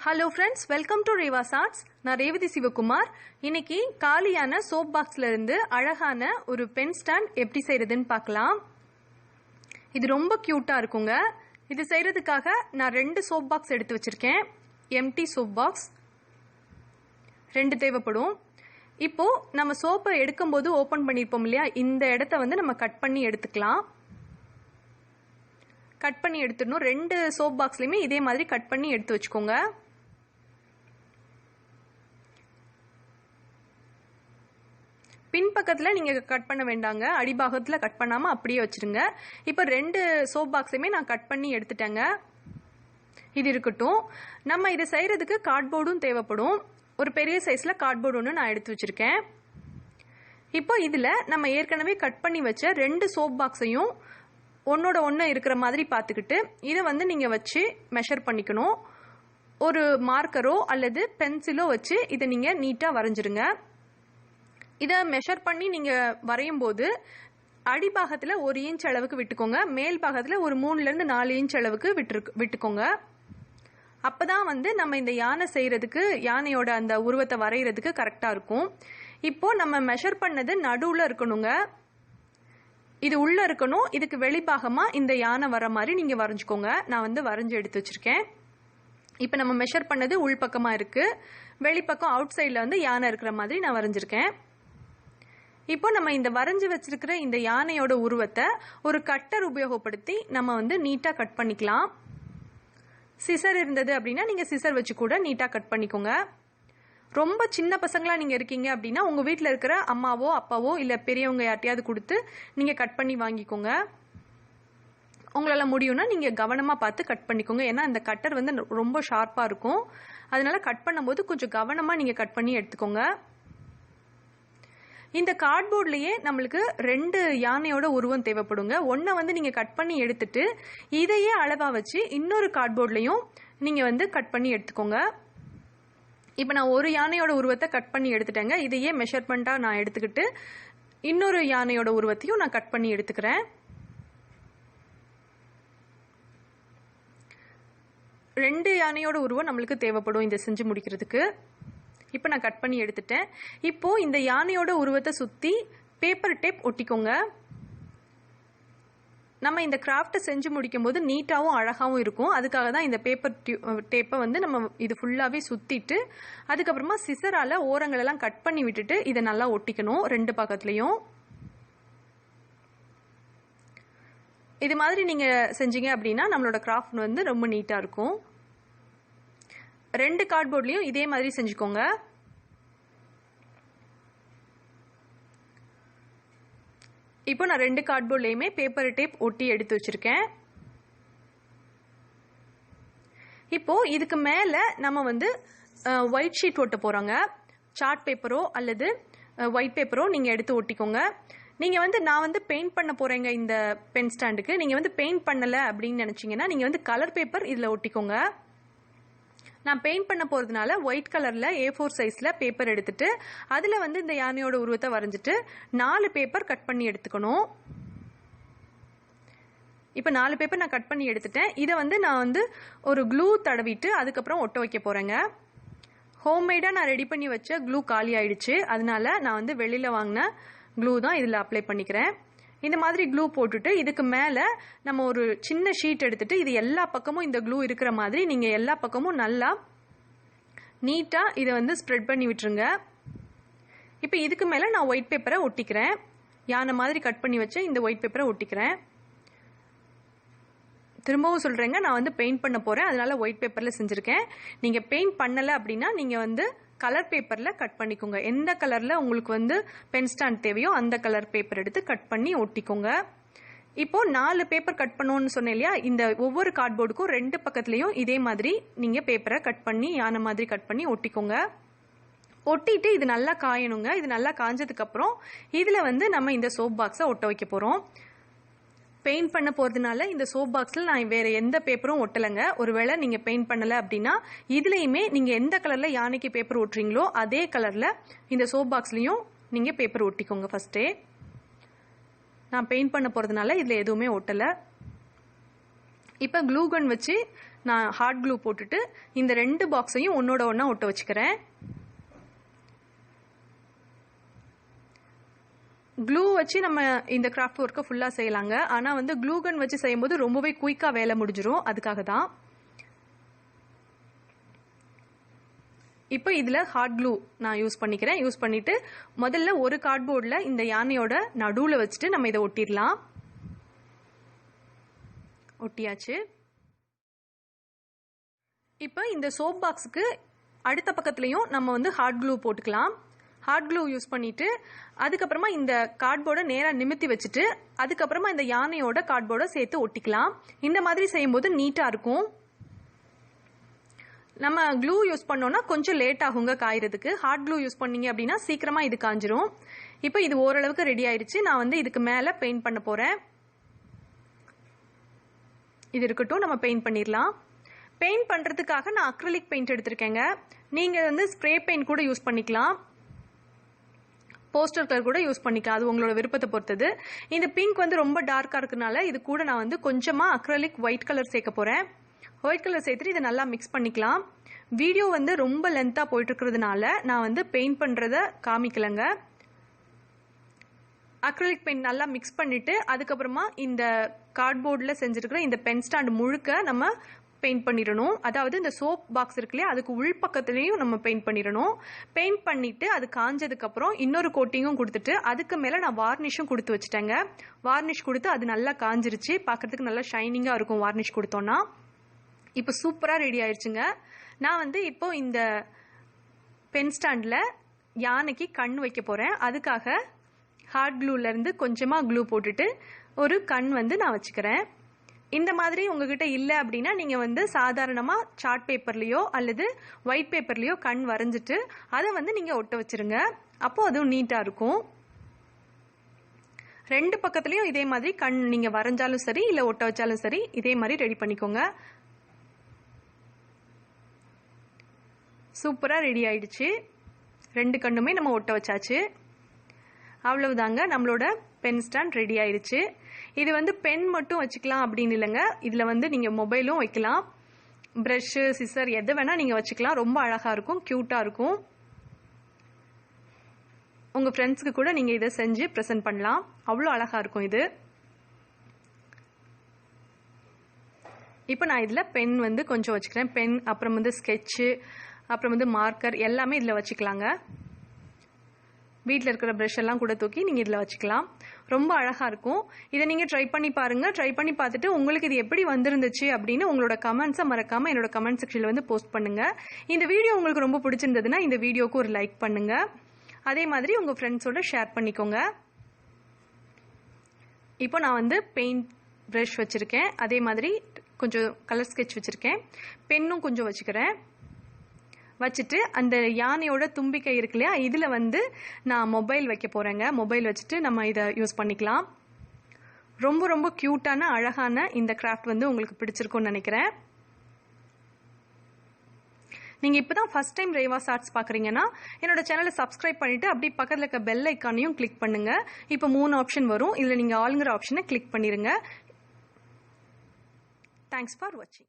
Hello friends, welcome to REVA'S. நான் ரேவதி சிவகுமார். இன்னைக்கு காலியான சோப் பாக்ஸ்ல இருந்து அழகான ஒரு பென் ஸ்டாண்ட் எப்படி செய்யறதுன்னு பார்க்கலாம். இது ரொம்ப கியூட்டா இருக்குங்க. இது செய்யறதுக்காக நான் 2 சோப் பாக்ஸ் எடுத்து வச்சிருக்கேன். எம்டி சோப் பாக்ஸ் 2 தேவைப்படும். இப்போ நம்ம சோப்பை எடுக்கும்போது ஓபன் பண்ணிருப்போம் இல்லையா, இந்த இடத்தை வந்து நம்ம கட் பண்ணி எடுத்துக்கலாம். கட் பண்ணி எடுத்துடணும். 2 சோப் பாக்ஸ்லயுமே இதே மாதிரி கட் பண்ணி எடுத்து வச்சுக்கோங்க. பின்பக்கத்துல நீங்க கட் பண்ண வேண்டாங்க, அடிபாகத்துல கட் பண்ணாம அப்படியே வச்சிருங்க. இப்ப 2 சோப் பாக்ஸையுமே நான் கட் பண்ணி எடுத்துட்டேங்க. இது இருக்கட்டும். நம்ம இதை செய்யறதுக்கு கார்ட்போர்டும் தேவைப்படும். ஒரு பெரிய சைஸ்ல கார்ட்போர்டு ஒன்று நான் எடுத்து வச்சிருக்கேன். இப்போ இதுல நம்ம ஏற்கனவே கட் பண்ணி வச்ச 2 சோப் பாக்ஸையும் ஒன்னோட ஒன்று இருக்கிற மாதிரி பார்த்துக்கிட்டு இதை வந்து நீங்க வச்சு மெஷர் பண்ணிக்கணும். ஒரு மார்க்கரோ அல்லது பென்சிலோ வச்சு இதை நீங்க நீட்டா வரைஞ்சிருங்க. இதை மெஷர் பண்ணி நீங்க வரையும் போது அடிபாகத்துல 1 இன்ச் அளவுக்கு விட்டுக்கோங்க, மேல் பாகத்துல ஒரு 3 ல இருந்து 4 இன்ச் அளவுக்கு விட்டுக்கோங்க. அப்பதான் வந்து நம்ம இந்த யானை செய்யறதுக்கு, யானையோட அந்த உருவத்தை வரைகிறதுக்கு கரெக்டா இருக்கும். இப்போ நம்ம மெஷர் பண்ணது நடுவுல இருக்கணுங்க. இது உள்ள இருக்கணும். இதுக்கு வெளிப்பாகமா இந்த யானை வர மாதிரி நீங்க வரைஞ்சுக்கோங்க. நான் வந்து வரைஞ்சு எடுத்து வச்சிருக்கேன். இப்ப நம்ம மெஷர் பண்ணது உள்பக்கமா இருக்கு, வெளிப்பக்கம் அவுட் சைட்ல வந்து யானை இருக்கிற மாதிரி நான் வரைஞ்சிருக்கேன். இப்போ நம்ம இந்த வரைஞ்சு வச்சிருக்கிற இந்த யானையோட உருவத்தை ஒரு கட்டர் உபயோகப்படுத்தி நம்ம வந்து நீட்டா கட் பண்ணிக்கலாம். சிசர் இருந்தது அப்படின்னா நீங்க சிசர் வச்சு கூட நீட்டா கட் பண்ணிக்கோங்க. ரொம்ப சின்ன பசங்களா நீங்க இருக்கீங்க அப்படின்னா உங்க வீட்டில் இருக்கிற அம்மாவோ அப்பாவோ இல்ல பெரியவங்க யார்ட்டையாவது கொடுத்து நீங்க கட் பண்ணி வாங்கிக்கோங்க. உங்களால முடியும்னா நீங்க கவனமா பார்த்து கட் பண்ணிக்கோங்க. ஏன்னா இந்த கட்டர் வந்து ரொம்ப ஷார்ப்பா இருக்கும். அதனால கட் பண்ணும்போது கொஞ்சம் கவனமா நீங்க கட் பண்ணி எடுத்துக்கோங்க. இந்த கார்ட்போர்ட்லயே நம்மளுக்கு 2 யானையோட உருவம் தேவைப்படுங்க. ஒன்ன வந்து நீங்க கட் பண்ணி எடுத்துட்டு இதையே அளவா வச்சு இன்னொரு கார்ட்போர்ட்லயும் நீங்க வந்து கட் பண்ணி எடுத்துக்கோங்க. இப்ப நான் ஒரு யானையோட உருவத்தை கட் பண்ணி எடுத்துட்டேங்க. இதையே மெஷர்மெண்டா நான் எடுத்துக்கிட்டு இன்னொரு யானையோட உருவத்தையும் நான் கட் பண்ணி எடுத்துக்கிறேன். 2 யானையோட உருவம் நம்மளுக்கு தேவைப்படும் இதை செஞ்சு முடிக்கிறதுக்கு. இப்போ நான் கட் பண்ணி எடுத்துட்டேன். இப்போ இந்த யானையோட உருவத்தை சுத்தி பேப்பர் டேப் ஒட்டிக்கோங்க. நம்ம இந்த கிராஃப்ட் செஞ்சு முடிக்கும் போது நீட்டாவும் அழகாவும் இருக்கும். அதுக்காக தான் இந்த பேப்பர் டேப்பை வந்து நம்ம இது ஃபுல்லாவே சுத்திட்டு அதுக்கப்புறமா சிசரால ஓரங்கள் எல்லாம் கட் பண்ணி விட்டுட்டு இதை நல்லா ஒட்டிக்கணும் 2 பக்கத்துலயும். இது மாதிரி நீங்க செஞ்சீங்க அப்படின்னா நம்மளோட கிராஃப்ட் வந்து ரொம்ப நீட்டா இருக்கும். 2 கார்ட்போர்ட்லயும் இதே மாதிரி செஞ்சுக்கோங்க. இப்போ நான் 2 கார்ட்போர்ட்லயுமே பேப்பர் டேப் ஒட்டி எடுத்து வச்சிருக்கேன். இப்போ இதுக்கு மேல நம்ம வந்து ஒயிட் ஷீட் ஒட்ட போறோங்க. சார்ட் பேப்பரோ அல்லது ஒயிட் பேப்பரோ நீங்க எடுத்து ஒட்டிக்கோங்க. நீங்க வந்து நான் வந்து பெயிண்ட் பண்ண போறேங்க இந்த பென் ஸ்டாண்டுக்கு. நீங்க வந்து பெயிண்ட் பண்ணல அப்படின்னு நினைச்சீங்கன்னா நீங்க வந்து கலர் பேப்பர் இதுல ஒட்டிக்கோங்க. நான் பெயிண்ட் பண்ண போறதுனால ஒயிட் கலர்ல A4 சைஸ்ல பேப்பர் எடுத்துட்டு அதுல வந்து இந்த யானையோட உருவத்தை வரைஞ்சிட்டு 4 பேப்பர் கட் பண்ணி எடுத்துக்கணும். இப்ப 4 பேப்பர் நான் கட் பண்ணி எடுத்துட்டேன். இதை வந்து நான் வந்து ஒரு க்ளூ தடவிட்டு அதுக்கப்புறம் ஒட்ட வைக்க போறேங்க. ஹோம்மேடா நான் ரெடி பண்ணி வச்ச க்ளூ காலி ஆயிடுச்சு. அதனால நான் வந்து வெளியில வாங்கின க்ளூ தான் இதுல அப்ளை பண்ணிக்கிறேன். இந்த மாதிரி க்ளூ போட்டுட்டு இதுக்கு மேல நம்ம ஒரு சின்ன ஷீட் எடுத்துட்டு இது எல்லா பக்கமும் இந்த க்ளூ இருக்கிற மாதிரி நீங்க எல்லா பக்கமும் நல்லா நீட்டா இதை வந்து ஸ்ப்ரெட் பண்ணி விட்டுருங்க. இப்போ இதுக்கு மேல நான் ஒயிட் பேப்பரை ஒட்டிக்கிறேன். யானை மாதிரி கட் பண்ணி வச்ச இந்த ஒயிட் பேப்பரை ஒட்டிக்கிறேன். திரும்பவும் சொல்றேங்க, நான் வந்து பெயிண்ட் பண்ண போறேன், அதனால ஒயிட் பேப்பர்ல செஞ்சிருக்கேன். நீங்க பெயிண்ட் பண்ணல அப்படின்னா நீங்க வந்து கலர் பேப்பர்ல கட் பண்ணிக்கோங்க. எந்த கலர்ல உங்களுக்கு வந்து பென் ஸ்டாண்ட் தேவையோ அந்த கலர் பேப்பர் எடுத்து கட் பண்ணி ஒட்டிக்கோங்க. இப்போ 4 பேப்பர் கட் பண்ணணும்னு சொன்னேன் இல்லையா, இந்த ஒவ்வொரு கார்ட்போர்டுக்கும் 2 பக்கத்துலயும் இதே மாதிரி நீங்க பேப்பரை கட் பண்ணி யானை மாதிரி கட் பண்ணி ஒட்டிக்கோங்க. ஒட்டிட்டு இது நல்லா காயணுங்க. இது நல்லா காஞ்சதுக்கு அப்புறம் இதுல வந்து நம்ம இந்த சோப் பாக்ஸை ஒட்ட வைக்க போறோம். பெயிண்ட் பண்ண போறதுனால இந்த சோப் பாக்ஸ்ல நான் வேற எந்த பேப்பரும் ஒட்டலைங்க. ஒருவேளை நீங்க பெயிண்ட் பண்ணல அப்படின்னா இதுலயுமே நீங்க எந்த கலர்ல யானைக்கு பேப்பர் ஒட்டுறீங்களோ அதே கலர்ல இந்த சோப் பாக்ஸ்லயும் நீங்க பேப்பர் ஒட்டிக்கோங்க. ஃபர்ஸ்டே நான் பெயிண்ட் பண்ண போறதுனால இதுல எதுவுமே ஒட்டல. இப்ப க்ளூ கன் வச்சு நான் ஹாட் க்ளூ போட்டுட்டு இந்த 2 பாக்ஸையும் ஒன்னோட ஒன்றா ஒட்ட வச்சுக்கிறேன். க்ளூ வச்சு நம்ம இந்த கிராஃப்ட் ஒர்க்கை ஃபுல்லாக செய்யலாங்க. ஆனால் வந்து க்ளூ கன் வச்சு செய்யும்போது ரொம்பவே குயிக்காக வேலை முடிஞ்சிடும். அதுக்காக தான். இப்போ இதில் ஹாட் க்ளூ நான் யூஸ் பண்ணிக்கிறேன். யூஸ் பண்ணிவிட்டு முதல்ல ஒரு கார்ட்போர்டில் இந்த யானையோட நடுவில் வச்சுட்டு நம்ம இதை ஒட்டிடலாம். ஒட்டியாச்சு. இப்போ இந்த சோப் பாக்ஸுக்கு அடுத்த பக்கத்துலையும் நம்ம வந்து ஹாட் க்ளூ போட்டுக்கலாம். ஹாட் க்ளூ யூஸ் பண்ணிவிட்டு அதுக்கப்புறமா இந்த கார்ட்போர்டை நேராக நிமித்தி வச்சுட்டு அதுக்கப்புறமா இந்த யானையோட கார்ட்போர்டை சேர்த்து ஒட்டிக்கலாம். இந்த மாதிரி செய்யும்போது நீட்டாக இருக்கும். நம்ம க்ளூ யூஸ் பண்ணோன்னா கொஞ்சம் லேட் ஆகுங்க காயறதுக்கு. ஹாட் க்ளூ யூஸ் பண்ணீங்க அப்படின்னா சீக்கிரமாக இது காஞ்சிரும். இப்போ இது ஓரளவுக்கு ரெடி ஆயிடுச்சு. நான் வந்து இதுக்கு மேலே பெயிண்ட் பண்ண போகிறேன். இது இருக்கட்டும், நம்ம பெயிண்ட் பண்ணிடலாம். பெயிண்ட் பண்ணுறதுக்காக நான் அக்ரிலிக் பெயிண்ட் எடுத்திருக்கேங்க. நீங்கள் வந்து ஸ்ப்ரே பெயிண்ட் கூட யூஸ் பண்ணிக்கலாம். போஸ்டர் கலர் கூட யூஸ் பண்ணிக்கலாம். அது உங்களோட விருப்பத்தை பொறுத்தது. இந்த பிங்க் வந்து ரொம்ப டார்க்காக இருக்கனால இது கூட நான் வந்து கொஞ்சமாக அக்ரிலிக் ஒயிட் கலர் சேர்க்க போகிறேன். ஒயிட் கலர் சேர்த்துட்டு இதை நல்லா மிக்ஸ் பண்ணிக்கலாம். வீடியோ வந்து ரொம்ப லென்த்தாக போயிட்டு இருக்கிறதுனால நான் வந்து பெயிண்ட் பண்ணுறத காமிக்கலைங்க. அக்ரிலிக் பெயிண்ட் நல்லா மிக்ஸ் பண்ணிவிட்டு அதுக்கப்புறமா இந்த கார்ட்போர்டில் செஞ்சுருக்கிற இந்த பென் ஸ்டாண்ட் முழுக்க நம்ம பெயிண்ட் பண்ணிடணும். அதாவது இந்த சோப் பாக்ஸ் இருக்கு இல்லையா, அதுக்கு உள் பக்கத்துலேயும் நம்ம பெயிண்ட் பண்ணிடணும். பெயிண்ட் பண்ணிவிட்டு அது காஞ்சதுக்கப்புறம் இன்னொரு கோட்டிங்கும் கொடுத்துட்டு அதுக்கு மேலே நான் வார்னிஷும் கொடுத்து வச்சுட்டேங்க. வார்னிஷ் கொடுத்து அது நல்லா காஞ்சிருச்சு. பார்க்குறதுக்கு நல்லா ஷைனிங்காக இருக்கும் வார்னிஷ் கொடுத்தோன்னா. இப்போ சூப்பராக ரெடி ஆயிடுச்சுங்க. நான் வந்து இப்போ இந்த பென் ஸ்டாண்டில் யானைக்கு கண் வைக்க போகிறேன். அதுக்காக ஹாட் க்ளூலேருந்து கொஞ்சமாக க்ளூ போட்டுட்டு ஒரு கண் வந்து நான் வச்சுக்கிறேன். இந்த மாதிரி உங்ககிட்ட இல்லை அப்படின்னா நீங்கள் வந்து சாதாரணமாக சார்ட் பேப்பர்லேயோ அல்லது ஒயிட் பேப்பர்லேயோ கண் வரைஞ்சிட்டு அதை வந்து நீங்கள் ஒட்ட வச்சுருங்க. அப்போது அதுவும் நீட்டாக இருக்கும். 2 பக்கத்துலேயும் இதே மாதிரி கண் நீங்கள் வரைஞ்சாலும் சரி இல்லை ஒட்ட வச்சாலும் சரி இதே மாதிரி ரெடி பண்ணிக்கோங்க. சூப்பராக ரெடி ஆயிடுச்சு. 2 கண்ணுமே நம்ம ஒட்ட வச்சாச்சு. அவ்வளவுதாங்க, நம்மளோட பென் ஸ்டாண்ட் ரெடி ஆயிடுச்சு. இது வந்து பென் மட்டும் வச்சுக்கலாம் அப்படின்னு இல்லைங்க. இதில் வந்து நீங்கள் மொபைலும் வைக்கலாம். ப்ரஷ்ஷு, சிசர் எது வேணால் நீங்கள் வச்சுக்கலாம். ரொம்ப அழகாக இருக்கும், க்யூட்டாக இருக்கும். உங்கள் ஃப்ரெண்ட்ஸுக்கு கூட நீங்கள் இதை செஞ்சு ப்ரெசென்ட் பண்ணலாம். அவ்வளோ அழகாக இருக்கும் இது. இப்போ நான் இதில் பென் வந்து கொஞ்சம் வச்சுக்கிறேன். பென், அப்புறம் வந்து ஸ்கெட்சு, அப்புறம் வந்து மார்க்கர் எல்லாமே இதில் வச்சுக்கலாங்க. வீட்டில் இருக்கிற ப்ரஷ் எல்லாம் கூட தூக்கி நீங்கள் இதில் வச்சுக்கலாம். ரொம்ப அழகாக இருக்கும். இதை நீங்கள் ட்ரை பண்ணி பாருங்கள். ட்ரை பண்ணி பார்த்துட்டு உங்களுக்கு இது எப்படி வந்திருந்துச்சு அப்படின்னு உங்களோட கமெண்ட்ஸை மறக்காமல் என்னோட கமெண்ட் செக்ஷனில் வந்து போஸ்ட் பண்ணுங்கள். இந்த வீடியோ உங்களுக்கு ரொம்ப பிடிச்சிருந்ததுன்னா இந்த வீடியோவுக்கு ஒரு லைக் பண்ணுங்கள். அதே மாதிரி உங்கள் ஃப்ரெண்ட்ஸோட ஷேர் பண்ணிக்கோங்க. இப்போ நான் வந்து பெயிண்ட் ப்ரஷ் வச்சுருக்கேன். அதே மாதிரி கொஞ்சம் கலர் ஸ்கெட்ச் வச்சுருக்கேன். பென்னும் கொஞ்சம் வச்சுக்கிறேன். வச்சுட்டு அந்த யானையோட தும்பிக்கை இருக்கு இல்லையா, இதில் வந்து நான் மொபைல் வைக்க போகிறேங்க. மொபைல் வச்சுட்டு நம்ம இதை யூஸ் பண்ணிக்கலாம். ரொம்ப ரொம்ப க்யூட்டான அழகான இந்த கிராஃப்ட் வந்து உங்களுக்கு பிடிச்சிருக்கும்னு நினைக்கிறேன். நீங்கள் இப்போ தான் ஃபஸ்ட் டைம் ரேவாஸ் ஆர்ட்ஸ் பார்க்குறீங்கன்னா என்னோட சேனலை சப்ஸ்கிரைப் பண்ணிவிட்டு அப்படியே பக்கத்தில் இருக்க பெல் ஐக்கானையும் கிளிக் பண்ணுங்கள். இப்போ 3 ஆப்ஷன் வரும். இதில் நீங்கள் ஆளுங்கிற ஆப்ஷனை கிளிக் பண்ணிடுங்க. தேங்க்ஸ் ஃபார் வாட்சிங்.